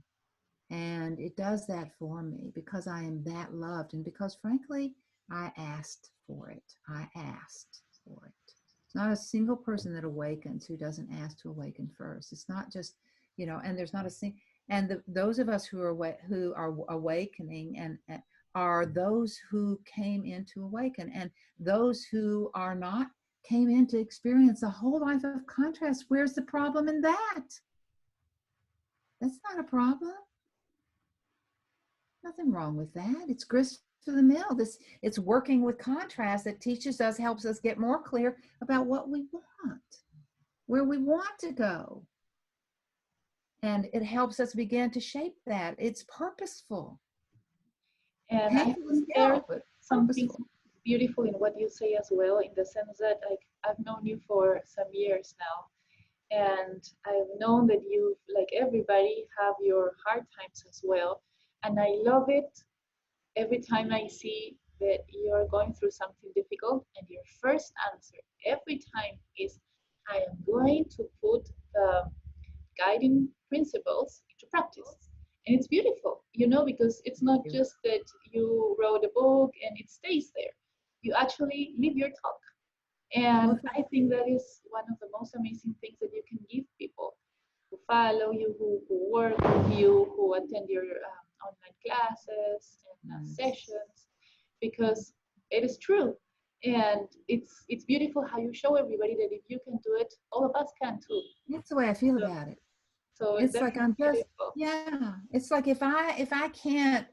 And it does that for me because I am that loved, and because, frankly, I asked for it. It's not a single person that awakens who doesn't ask to awaken first. It's not just, and there's not a single, and those of us who are awakening and are those who came in to awaken, and those who are not came in to experience a whole life of contrast. Where's the problem in that? That's not a problem. Nothing wrong with that. It's grist for the mill. It's working with contrast that teaches us, helps us get more clear about what we want. where we want to go. And it helps us begin to shape that. It's purposeful. And I Painful as think there's hell, but something purposeful. beautiful in what you say as well, in the sense that like I've known you for some years now, and I've known that you, like everybody, have your hard times as well. And I love it every time I see that you're going through something difficult, and your first answer every time is, I am going to put the guiding principles into practice. And it's beautiful, you know, because it's not You. just that you wrote a book and it stays there. You actually live your talk. Well, And I think that is one of the most amazing things that you can give people who follow you, who work with you, who attend your online classes and yes. sessions, because it is true. And it's beautiful how you show everybody that if you can do it, all of us can too. That's the way I feel So, about it. so It's that like is I'm just, beautiful. yeah. It's like if I can't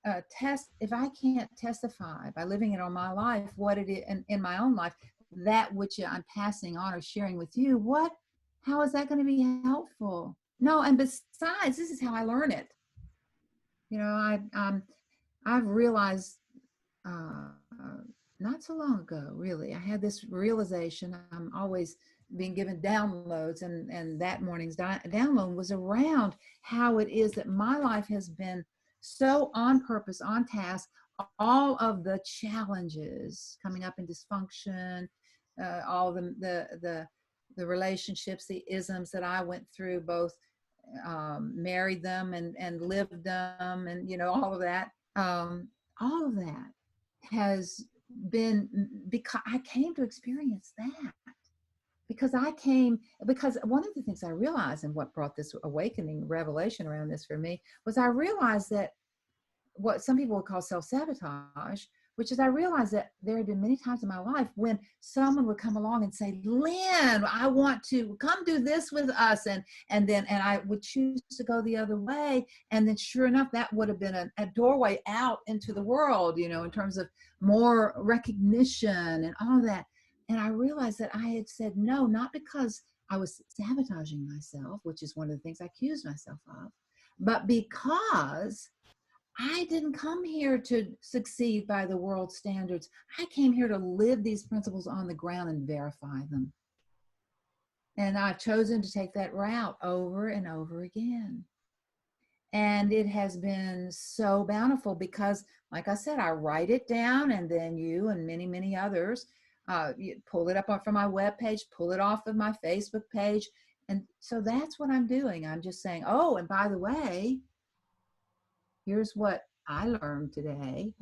if I can't testify by living it on my life, what it is in my own life, that which I'm passing on or sharing with you, how is that going to be helpful? No, and besides, this is how I learn it. You know, I've realized uh, not so long ago, really, I had this realization. I'm always being given downloads, and that morning's download was around how it is that my life has been so on purpose, on task. All of the challenges coming up in dysfunction, all the relationships, the isms that I went through, both married them and lived them, and all of that. All of that has been because I came to experience that. Because one of the things I realized, and what brought this awakening revelation around this for me, was I realized that what some people would call self-sabotage, which is I realized that there had been many times in my life when someone would come along and say, Lynn, I want to come do this with us. And I would choose to go the other way. And then sure enough, that would have been a doorway out into the world, in terms of more recognition and all that. And I realized that I had said no, not because I was sabotaging myself, which is one of the things I accused myself of, but because I didn't come here to succeed by the world standards. I came here to live these principles on the ground and verify them. And I've chosen to take that route over and over again. And it has been so bountiful because, like I said, I write it down, and then you and many, many others pull it up from my webpage, pull it off of my Facebook page. And so that's what I'm doing. I'm just saying, oh, and by the way, here's what I learned today.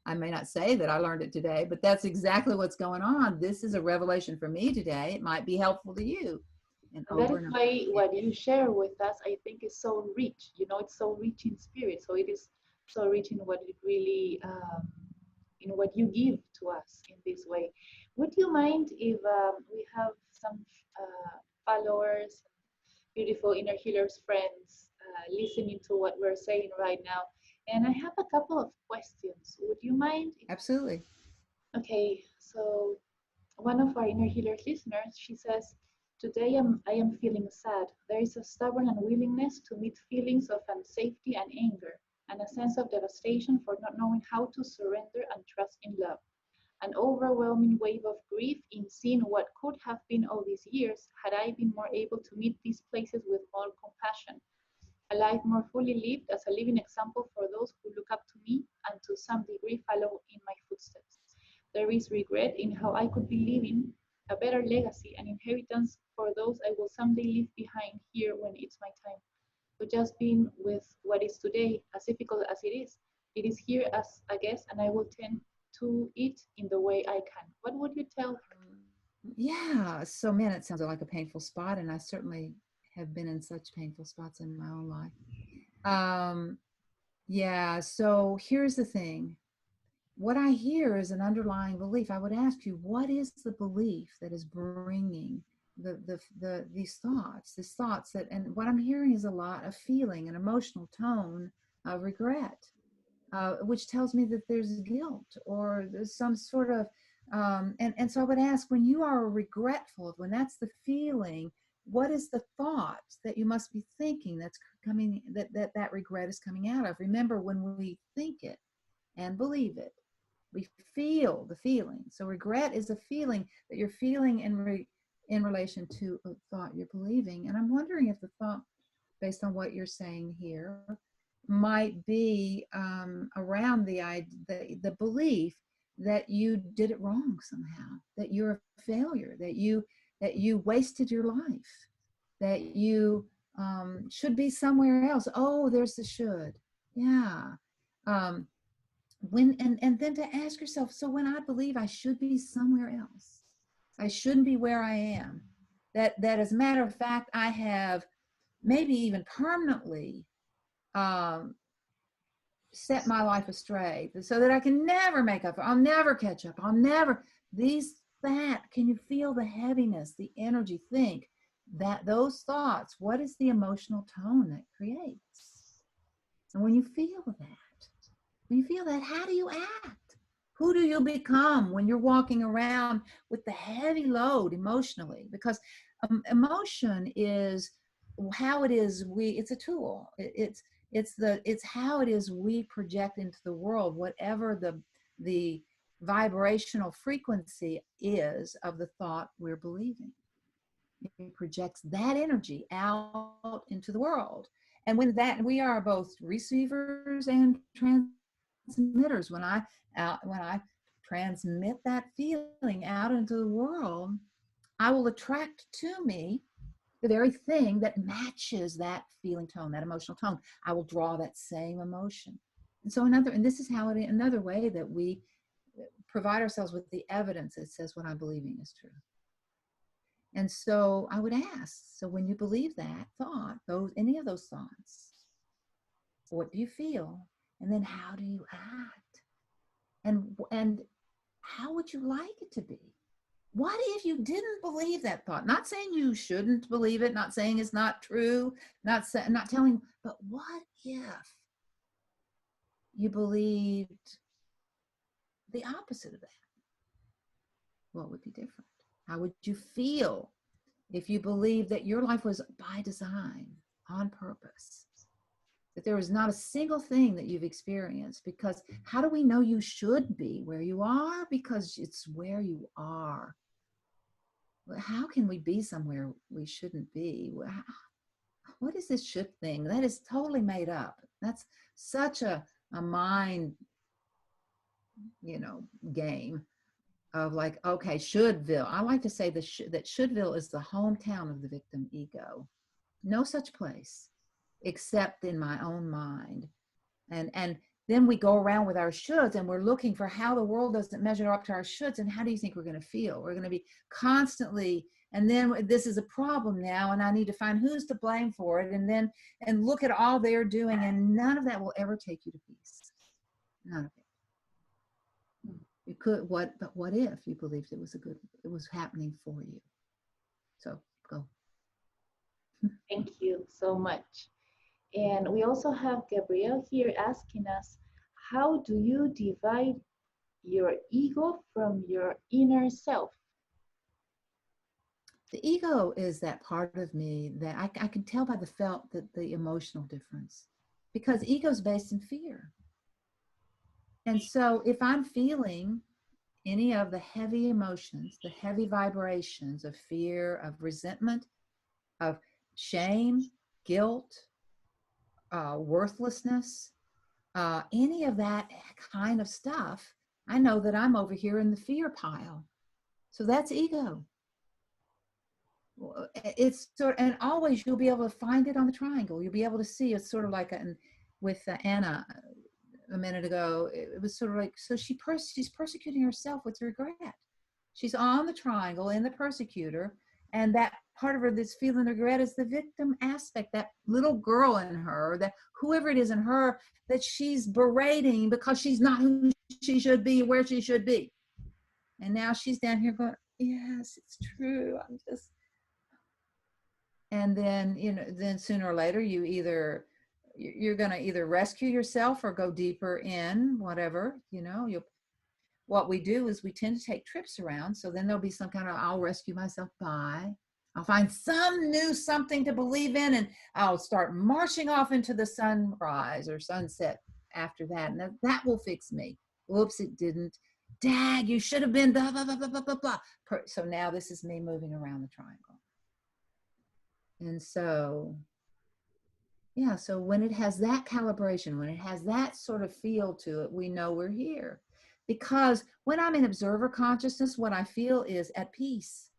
I may not say that I learned it today, but that's exactly what's going on. This is a revelation for me today. It might be helpful to you. And And that over is and over why again. what you share with us, I think, is so rich. You know, it's so rich in spirit. So it is so rich in what it really, in what you give to us in this way. Would you mind if we have some followers, beautiful inner healers friends, listening to what we're saying right now? And I have a couple of questions. Would you mind? Absolutely. Okay, so one of our inner healers listeners, she says, today I am feeling sad. There is a stubborn unwillingness to meet feelings of unsafety and anger, and a sense of devastation for not knowing how to surrender and trust in love. An overwhelming wave of grief in seeing what could have been all these years had I been more able to meet these places with more compassion. A life more fully lived as a living example for those who look up to me and to some degree follow in my footsteps. There is regret in how I could be leaving a better legacy and inheritance for those I will someday leave behind here when it's my time. But just being with what is today, as difficult as it is here as a guest, and I will tend to it in the way I can. What would you tell her? Yeah. So, man, it sounds like a painful spot. And I certainly have been in such painful spots in my own life. Um, yeah. So, here's the thing, what I hear is an underlying belief. I would ask you, what is the belief that is bringing these thoughts that, and what I'm hearing is a lot of feeling, an emotional tone of regret, which tells me that there's guilt or there's some sort of And so I would ask, when you are regretful, when that's the feeling, what is the thought that you must be thinking that's coming, that regret is coming out of? Remember, when we think it and believe it, we feel the feeling. So regret is a feeling that you're feeling in relation to a thought you're believing. And I'm wondering if the thought, based on what you're saying here, might be around the belief that you did it wrong somehow, that you're a failure, that you wasted your life, that you should be somewhere else. Oh, there's the should. Yeah. Um, and then to ask yourself, so when I believe I should be somewhere else, I shouldn't be where I am, that as a matter of fact, I have maybe even permanently um, set my life astray so that I can never make up. I'll never catch up. I'll never, can you feel the heaviness, the energy? Think that those thoughts, what is the emotional tone that creates? And when you feel that, how do you act? Who do you become when you're walking around with the heavy load emotionally? Because emotion is how it is. It's a tool. It's how it is we project into the world, whatever the vibrational frequency is of the thought we're believing. It projects that energy out into the world. And when that, we are both receivers and transmitters. When I transmit that feeling out into the world, I will attract to me the very thing that matches that feeling tone, that emotional tone. I will draw that same emotion. And this is how another way that we provide ourselves with the evidence that says what I'm believing is true. And so I would ask, so when you believe that thought, any of those thoughts, what do you feel? And then how do you act? And how would you like it to be? What if you didn't believe that thought? Not saying you shouldn't believe it, not saying it's not true, not telling, but what if you believed the opposite of that? What would be different? How would you feel if you believed that your life was by design, on purpose? That there is not a single thing that you've experienced, because how do we know you should be where you are? Because it's where you are. How can we be somewhere we shouldn't be? What is this should thing? That is totally made up. That's such a mind, game of like, okay, Shouldville. I like to say that Shouldville is the hometown of the victim ego. No such place except in my own mind. And then we go around with our shoulds and we're looking for how the world doesn't measure up to our shoulds. And how do you think we're going to feel? We're going to be constantly, and then this is a problem now, and I need to find who's to blame for it. And look at all they're doing, and none of that will ever take you to peace. None of it. You could, but what if you believed it was happening for you? So go. Thank you so much. And we also have Gabrielle here asking us, how do you divide your ego from your inner self? The ego is that part of me that I can tell by the emotional difference, because ego is based in fear. And so if I'm feeling any of the heavy emotions, the heavy vibrations of fear, of resentment, of shame, guilt, worthlessness, any of that kind of stuff, I know that I'm over here in the fear pile. So that's ego. It's and always you'll be able to find it on the triangle. You'll be able to see it's sort of like with Anna a minute ago. It was sort of like, so she's persecuting herself with regret. She's on the triangle in the persecutor, and that part of her that's feeling regret is the victim aspect, that little girl in her, that whoever it is in her that she's berating because she's not who she should be, where she should be. And now she's down here going, yes, it's true. And then, then sooner or later you're going to either rescue yourself or go deeper in whatever, what we do is we tend to take trips around. So then there'll be some kind of, I'll rescue myself by, I'll find some new something to believe in, and I'll start marching off into the sunrise or sunset after that. And that will fix me. Oops, it didn't. Dad, you should have been blah, blah, blah, blah, blah, blah, blah. So now this is me moving around the triangle. And so, yeah, so when it has that calibration, when it has that sort of feel to it, we know we're here. Because when I'm in observer consciousness, what I feel is at peace.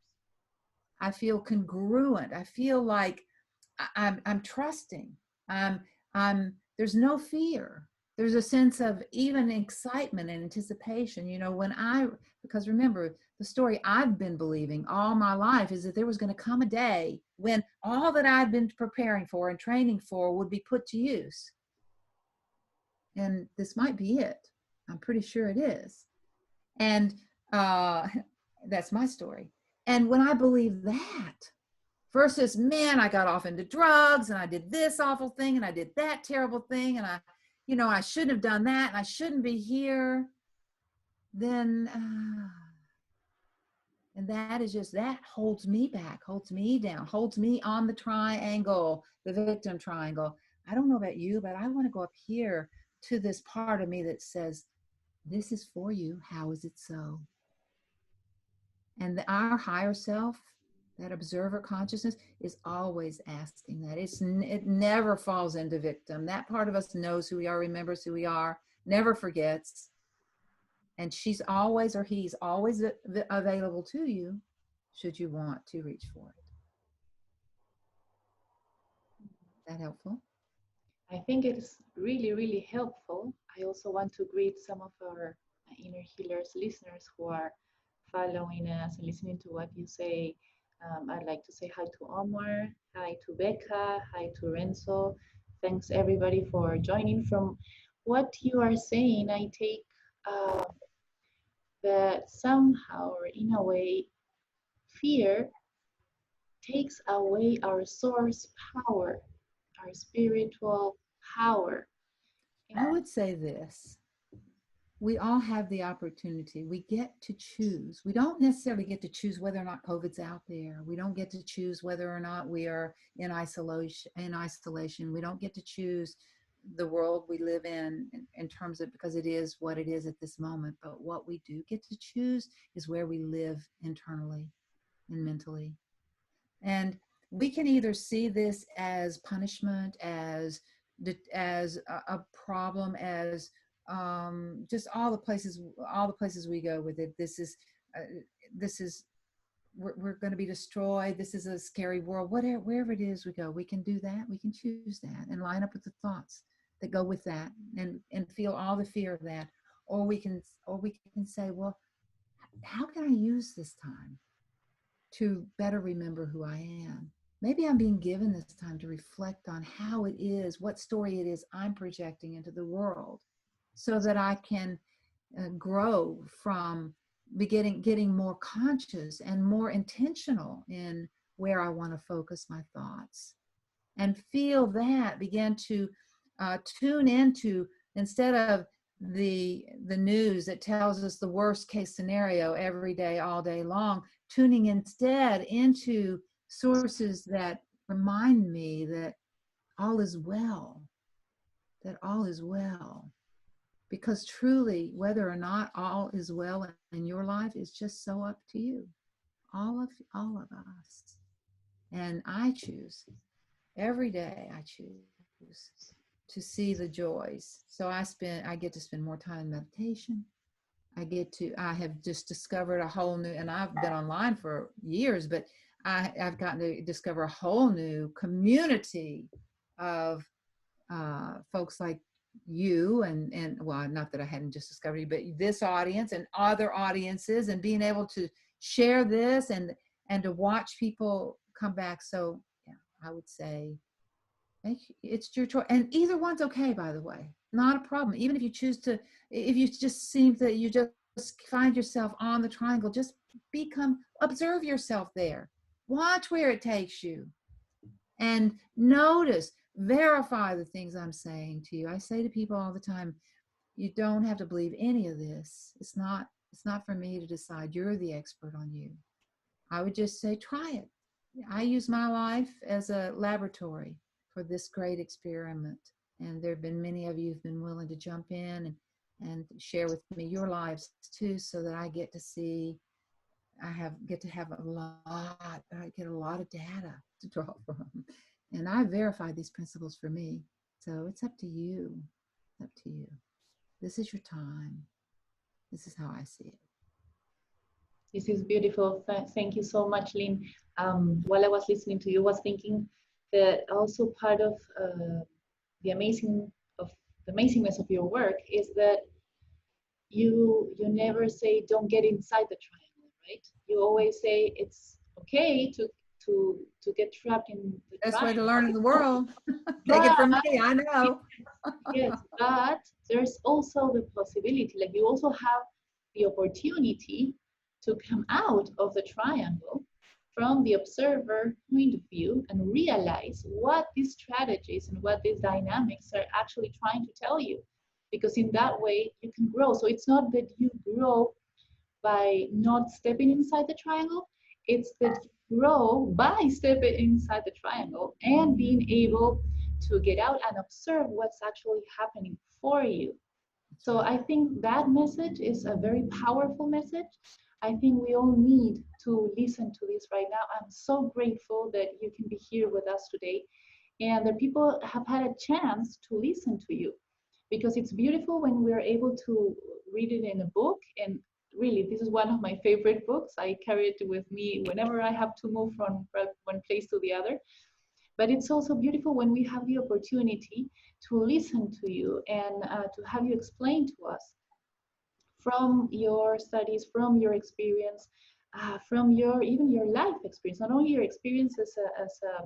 I feel congruent. I feel like I'm trusting. There's no fear. There's a sense of even excitement and anticipation. You know, because remember, the story I've been believing all my life is that there was going to come a day when all that I've been preparing for and training for would be put to use. And this might be it. I'm pretty sure it is. And that's my story. And when I believe that, versus, man, I got off into drugs and I did this awful thing and I did that terrible thing and I shouldn't have done that and I shouldn't be here, then, and that holds me back, holds me down, holds me on the triangle, the victim triangle. I don't know about you, but I want to go up here to this part of me that says, this is for you. How is it so? And our higher self, that observer consciousness, is always asking that. It never falls into victim. That part of us knows who we are, remembers who we are, never forgets. And she's always, or he's always available to you should you want to reach for it. Is that helpful? I think it's really, really helpful. I also want to greet some of our Inner Healers listeners who are following us and listening to what you say. I'd like to say hi to Omar, hi to Becca, hi to Renzo. Thanks everybody for joining. From what you are saying, I take that somehow or in a way, fear takes away our source power, our spiritual power. I would say this. We all have the opportunity. We get to choose. We don't necessarily get to choose whether or not COVID's out there. We don't get to choose whether or not we are in isolation. We don't get to choose the world we live in terms of, because it is what it is at this moment. But what we do get to choose is where we live internally and mentally. And we can either see this as punishment, as a problem, as just all the places we go with it. This is we're going to be destroyed. This is a scary world. Wherever it is we go, we can do that. We can choose that and line up with the thoughts that go with that, and feel all the fear of that. Or we can say, well, how can I use this time to better remember who I am? Maybe I'm being given this time to reflect on how it is, what story it is I'm projecting into the world, so that I can grow from getting more conscious and more intentional in where I want to focus my thoughts, and feel that begin to tune into, instead of the news that tells us the worst case scenario every day, all day long, tuning instead into sources that remind me that all is well, because truly, whether or not all is well in your life is just so up to you, all of us. And I choose every day, I choose to see the joys. So I get to spend more time in meditation. I have just discovered a whole new, and I've been online for years, but I've gotten to discover a whole new community of folks like you, and well, not that I hadn't just discovered you, but this audience and other audiences, and being able to share this and to watch people come back. So yeah, I would say it's your choice, and either one's okay, by the way, not a problem. Even if you choose to, if you just seem that you just find yourself on the triangle, just observe yourself there, watch where it takes you, and notice, verify the things I'm saying to you. I say to people all the time, you don't have to believe any of this. It's not It's not for me to decide. You're the expert on you. I would just say, try it. I use my life as a laboratory for this great experiment. And there have been many of you who've been willing to jump in and share with me your lives too, so that I get to see, get to have I get a lot of data to draw from. And I verify these principles for me. So it's up to you. It's up to you. This is your time. This is how I see it. This is beautiful. Thank you so much, Lynne. While I was listening to you, I was thinking that also part of the amazingness of your work is that you never say don't get inside the triangle, right? You always say it's okay to get trapped in the Best triangle. way to learn in the world. Take it from me, I know. Yes, but there's also the possibility, like you also have the opportunity to come out of the triangle from the observer point of view and realize what these strategies and what these dynamics are actually trying to tell you. Because in that way, you can grow. So it's not that you grow by not stepping inside the triangle, it's that you grow by stepping inside the triangle and being able to get out and observe what's actually happening for you. So I think that message is a very powerful message. I think we all need to listen to this right now. I'm so grateful that you can be here with us today and that people have had a chance to listen to you, because it's beautiful when we're able to read it in a book. And really, this is one of my favorite books. I carry it with me whenever I have to move from one place to the other. But it's also beautiful when we have the opportunity to listen to you and to have you explain to us from your studies, from your experience, from even your life experience, not only your experience as a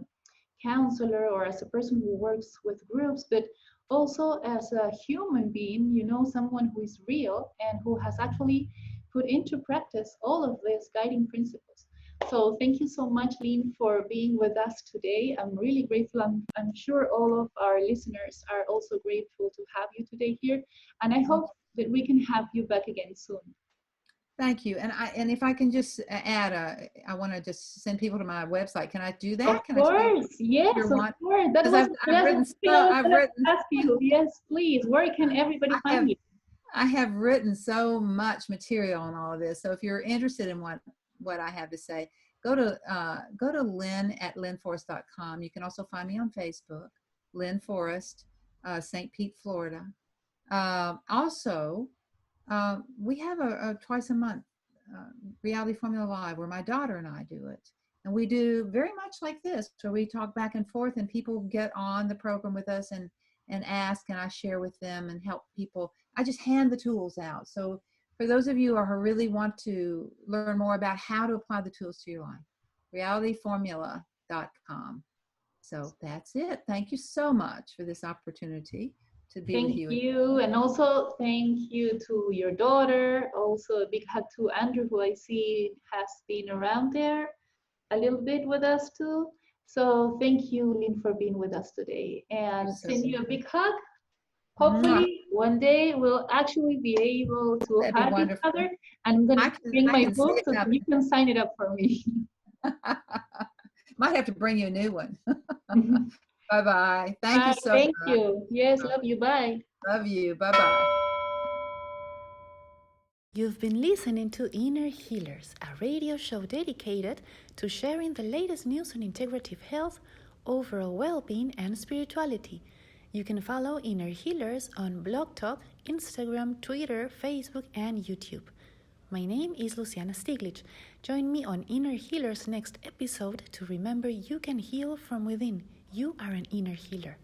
counselor or as a person who works with groups, but also as a human being, someone who is real and who has actually put into practice all of these guiding principles. So thank you so much, Lynne, for being with us today. I'm really grateful. I'm sure all of our listeners are also grateful to have you today here. And I hope that we can have you back again soon. Thank you. And if I can just add, I want to just send people to my website. Can I do that? Of course, yes, of course. That was I've written. Ask you. Yes, please. Where can everybody find you? I have written so much material on all of this. So if you're interested in what I have to say, go to Lynne at LynneForrest.com. You can also find me on Facebook, Lynne Forrest, St. Pete, Florida. Also, we have a twice a month Reality Formula Live where my daughter and I do it. And we do very much like this, where we talk back and forth and people get on the program with us and ask, and I share with them and help people. I just hand the tools out. So for those of you who really want to learn more about how to apply the tools to your life, realityformula.com. So that's it. Thank you so much for this opportunity to be with you. Thank you. And also thank you to your daughter. Also a big hug to Andrew, who I see has been around there a little bit with us too. So thank you, Lynne, for being with us today. And send you a big hug. Hopefully one day we'll actually be able to hug each other. And I'm going to bring my book so that you can sign it up for me. Might have to bring you a new one. Bye-bye. Thank you so much. Thank you. Yes, love you. Bye. Love you. Bye-bye. You've been listening to Inner Healers, a radio show dedicated to sharing the latest news on integrative health, overall well-being, and spirituality. You can follow Inner Healers on Blog Talk, Instagram, Twitter, Facebook, and YouTube. My name is Luciana Stiglitz. Join me on Inner Healers' next episode to remember you can heal from within. You are an inner healer.